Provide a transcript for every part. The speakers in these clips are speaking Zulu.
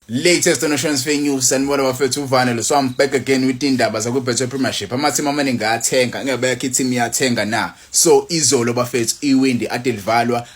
Latest on Transfer News sanibona bafethu uVanele, so I'm back again with indaba zakubethe Premiership. Amathimba amaningi ayathenga, ngeke team iyathenga na. So izolo bafethu iwindi adelivalwa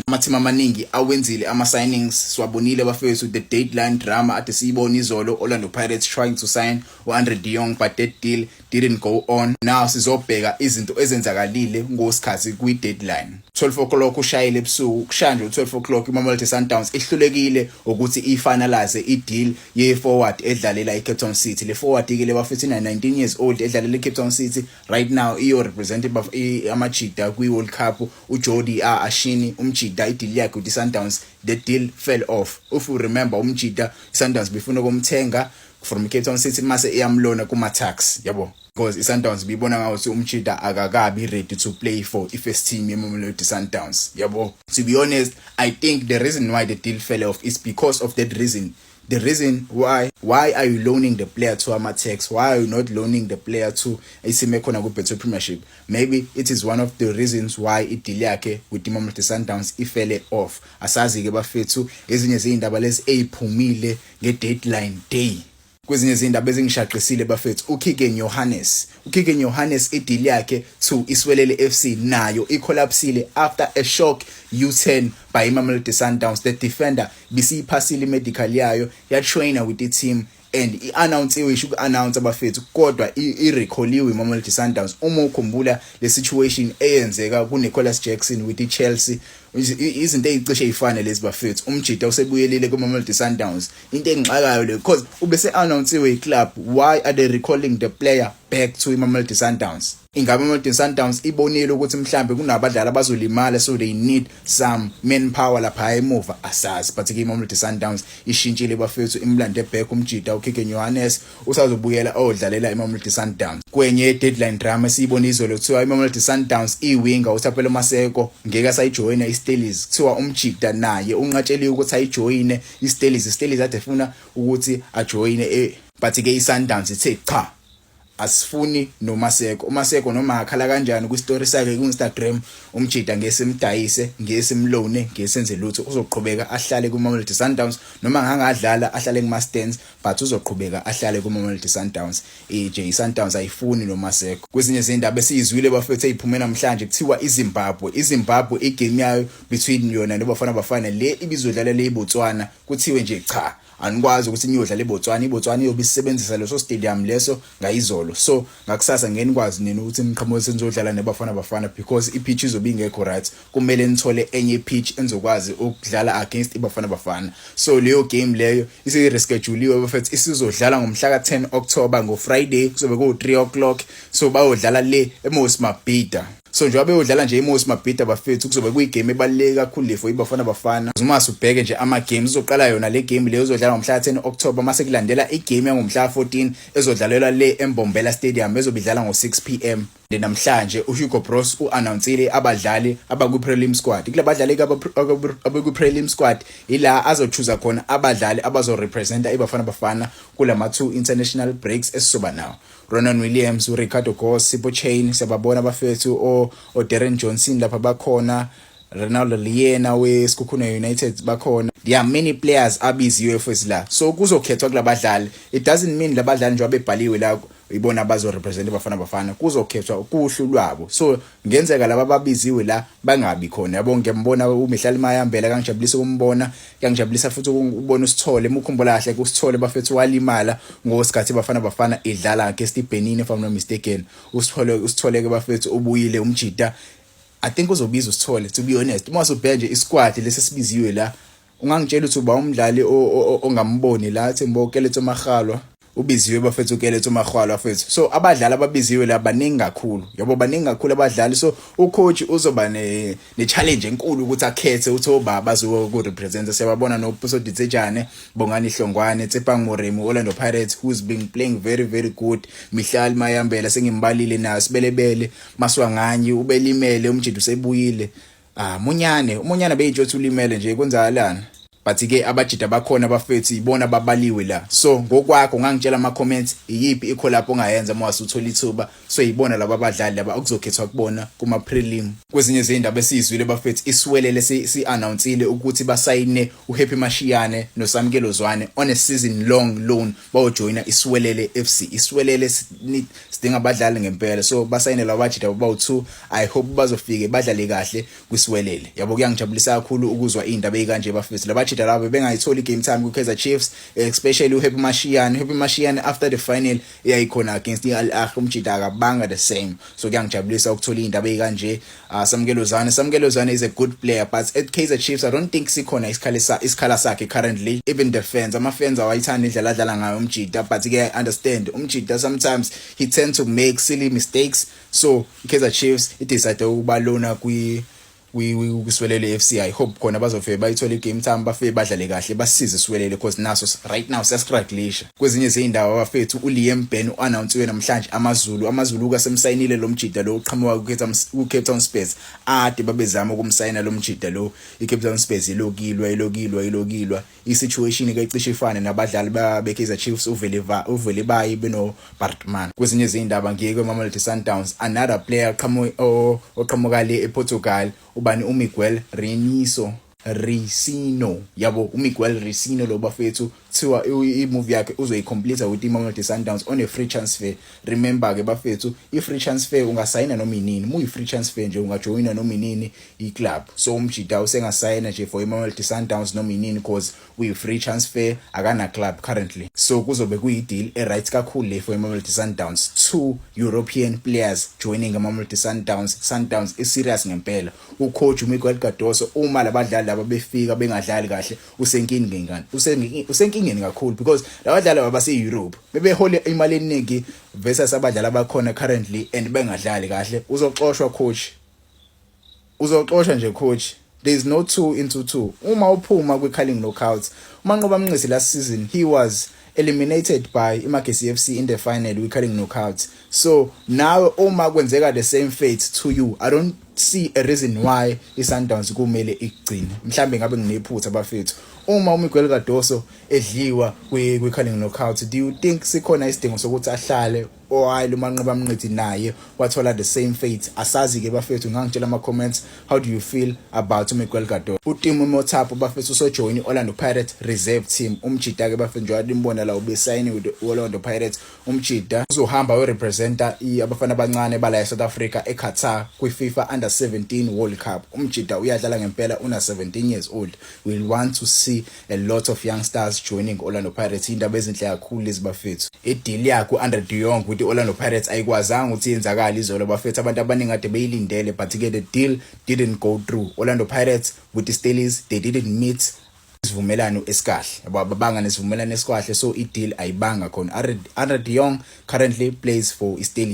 amathimba amaningi awenzile ama signings. Swabonile bafethu the deadline drama ade siyibona izolo. Orlando Pirates trying to sign Andre de Jong, but that deal didn't go on. Now sizobheka izinto ezenzakalile ngosikhathi kwi deadline. 12 o'clock ushayile ebusuku, kushanje 12 o'clock iMamelodi Sundowns ihlulekile ukuthi ifinalize ideal ye forward edlalela iCape Town City. Le forward ke le bafethu 19 years old edlalela iCape Town City right now iyo represented amajida kwi World Cup. uJordi Ashini umjida ideal yakhe with Sundowns, the deal fell off. If you remember umjida Sundowns befuna ukumthenga from Cape Town City mase iyamlona kuma tax, yabo, because iSundowns bibona ngathi umjida akakabi ready to play for first team yeMamelodi Sundowns, yabo. To be honest, I think the reason why the deal fell off is because of that reason. The reason why are you loaning the player to Amatex? Why are you not loaning the player to Isimekhona kuBetho Premiership? Maybe it is one of the reasons why ideal yakhe with iMamelodi Sundowns fell off. Asazi ke bafethu ezinye izindaba lezi eziphumile ngedeadline day. Kwezinye izindaba ezingishaqisile bafethu, uKigen Johannes ideal yakhe to Iswelele FC nayo icollapsile after a shock U-turn by iMamelodi Sundowns. The defender bisiphasile medical yayo ya trainer with the team and i-announce isho ku-announce abafethu, kodwa i-recalliwe iMamelodi Sundowns. Uma ukhumbula le situation eyenzeka kuNicholas Jackson with iChelsea, izinto ezicishe ezifana lezi bafethu, umjida usebuyelile kuMamelodi Sundowns. Into engixakayo le because ubese announcewe iClub, why are they recalling the player back to iMamelodi Sundowns? Ingabe iMamelodi Sundowns ibonile ukuthi mhlambe kunabadlali abazolimala, so they need some manpower lapha emuva, asazi. But ke iMamelodi Sundowns ishintshile bafethu, imlande back umjida uKigen Johannes usazobuyela odlalela iMamelodi Sundowns. Kwenye deadline drama siyibona izolo kuthiwa iMamelodi Sundowns iwinga uThapelo Maseko ngeke asayijoyina iSteelers, kuthiwa umjida naye unqatsheliwe ukuthi ayijoyine iSteelers ade funa ukuthi ajoyine, but ke iSundowns ithe cha, asifuni noMaseko. uMaseko noma akhala kanjani ku story sakhe ku Instagram, umjida ngesimdayise, ngesimlone, ngesenze lutho, uzoqhubeka ahlale kuMamelodi Sundowns noma ngangadlala ahlale kuMasters, but uzoqhubeka ahlale kuMamelodi Sundowns. Sundowns ayifuni noMaseko. Kwezinye izindaba esizwile bafethu eziphuma namhlanje kuthiwa iZimbabwe igame yayo between yona neBafana le ibizodlala le eBotswana, kuthiwe nje cha, anikwazi ukuthi niyodlala iBotswana iyobe isebenzisa leso stadium leso ngayizolo. So ngakusasa ngeke nikwazi nini ukuthi niqhamuke senizodlala neBafana because ipitch izobe ingekho right. Kumele nithole enye pitch enizokwazi ukudlala against iBafana. So leyo game leyo isi-rescheduliwe bafethu, isizodlala ngomhla ka10 October ngoFriday, kuzobe ku3 o'clock. So bayodlala le eMosmabhida. So njengoba beyodlala nje eMosmabhida bafethu, kuzobe kuyigame ebaluleke kakhulu le for iBafana. Uma usubheke nje ama games, uzoqala yona le game le uzodlala ngomhla ka10 October, mase kulandela igame yangomhla ka14 ezodlalelwa le eMbombela Stadium ezobidlala ngo6 PM. Namhlanje uHugo Bros uannouncele abadlali abaku prelim squad. Kule badlali abaku prelim squad ila azochuza khona abadlali abazo representa iBafana kulama 2 international breaks esizoba nawo. Ronan Williams, Ricardo Goss, Sipho Chain, sababona bafethu o Darren Johnson lapha bakhona, Ronaldo Liena weSkhukhuna United bakhona. There are many players abiziwe futhi la, so kuzokhethwa kulabadlali. It doesn't mean labadlali nje abebhaliwe la ibona abazo represent iBafana, kuzokhethwa kuhlu lwabo. So ngenzeka laba ababiziwe la bangabi khona, yabo. Ngiyambona uMihlali Mayambela, kangijabulisa ukumbona, kangijabulisa futhi ukubona uSithole, emukhumbula kahle kuSithole bafethu walimala ngosikhathi iBafana idlala against iBenin if I'm not mistaken. uSithole ke bafethu ubuyile umjida. I think uzobiza uSithole, to be honest. Uma usubhenje isquad lesisibiziwe la, ungangitshela ukuthi uba umdlali ongamboni la Thembo Keletso Maghalwa ubiziwe bafethu Keletso Maghalwa bafethu. So abadlali ababiziwe la baningi kakhulu, yabo, baningi kakhulu abadlali. So ucoach uzoba ne challenge enkulu ukuthi akhethe uthi obaba bazo represent. Siyababona noPuso Ditsetjane, Bongani Hlongwane, Tsepang Moremu, Orlando Pirates, who's been playing very very good. Mihlali Mayambela sengimbalile nayo, Sibelebele, Maswanganyi ubelimele, umjida usebuyile. Umunyane beyitshothi ulimele nje, kwenzakalana. but ke abajida bakhona bafethu ibona babaliwe la. So ngokwakho ngangitshela ama comments iyipi i-collab ongayenza uma wasuthola ithuba, so yibona laba abadlali laba okuzokhethwa kubona kuma prelim. Kwezinye izindaba esizwile bafethu Isiwelele si-announceile ukuthi basayine uHappy Mashiyane noSamkelo Zwane on a season long loan bayojoina Isiwelele FC. Isiwelele sidinga abadlali ngempela, so basayine laba abajida bawu2. I hope bazofike badlale kahle kwisiwelele. Yabo kuyangijabulisa kakhulu ukuzwa indaba ezikanje bafethu. Labajida labo bengayithola game time kuKaizer Chiefs, especially uHappy Mashiyane. Happy Mashiyane after the final eyayikhona against iAl Ahly umjida akabanga the same. So kuyangijabulisa ukuthola indaba ezikanje. Samkelo Zwane is a good player, but at Kaizer Chiefs I don't think sikhona isikhala sakhe currently. Even the fans, ama-fans awayithanda indlela adlala ngayo umjida, but ke I understand umjida sometimes he tends to make silly mistakes. So Kaizer Chiefs it decide ukubalona kwiswelele FC. I hope khona bazofike bayithola game time bafike badlale kahle basisize iswelele because naso right now siyastrugglisha. Kwezinye izindawo bafethu uLiam Ben uannouncewe namhlanje amazulu kasemsayinile lo mjida lo uqhamuka kuCape Town Spurs ade babezama ukumsayina lo mjida lo. iCape Town Spurs ilokilwa isituation ke icishe ifane nabadlali beKaizer Chiefs uvele bayi beno Bartman. Kwezinye izindaba ngiyeke eMamelodi Sundowns another player oqhamuka le ePortugal ubani uMiguel Ricino. Yabo uMiguel Ricino lo bafethu kuthiwa i-move yakhe uzoyicomplete with iMamelodi Sundowns on a free transfer. Remember ke bafethu i-free transfer ungasayina noma inini, free transfer nje ungajoina noma inini i-club. So umjida usengasayina nje for iMamelodi Sundowns noma inini because uyi-free transfer akana club currently. So kuzobe kuyi-deal right kakhulu le for iMamelodi Sundowns. 2 European players joining iMamelodi Sundowns. Sundowns is serious ngempela. Ucoach uMiguel Cardoso uma labadlali laba befika bengadlali kahle usenkingeni kakhulu because labadlali abase-Europe bebehola imali eningi versus abadlali abakhona currently and bengadlali kahle. Uzoxoshwa nje coach. There is no 2 into 2. Uma uphuma kwi-calling knockouts, uManqoba Mnisi last season he was eliminated by iMagesi FC in the final with-calling knockouts. So now uma kwenzeka the same fate to you, I don't see a reason why iSundowns kumele igcine. Mhlambe ngabe nginephutha bafethu. Uma uMiguel Cardoso edliwa kwi-calling knockout, do you think sikhona isidingo sokuthi ahlale oayilo uManqoba Mnisi naye wathola the same fate? Asazi ke bafethu, ngangitshela ama comments how do you feel about uMiguel Cardoso. uTimo Mothapo bafethu usojoin iOrlando Pirates reserve team. Umjida ke bafethu njengoba limbona la ubesayini with iOrlando Pirates. Umjida uzohamba urepresenta abafana abancane bala eSouth Africa eQatar kwiFIFA Under-17 World Cup. Umjida uyadlala ngempela una 17 years old. We'll want to see a lot of young stars joining Orlando Pirates. Indaba ezinhle kakhulu lezi bafethu. Ideal yakho Andre de Jong with Orlando Pirates ayikwazanga ukuthi yenzakala izolo bafethu. Abantu abaningi ade beyilindele but ke the deal didn't go through. Orlando Pirates with the Steelers they didn't meet isivumelano esikahle. Ababanga nesivumelano esikahle, so ideal ayibanga khona. Andre de Jong currently plays for iSteelers.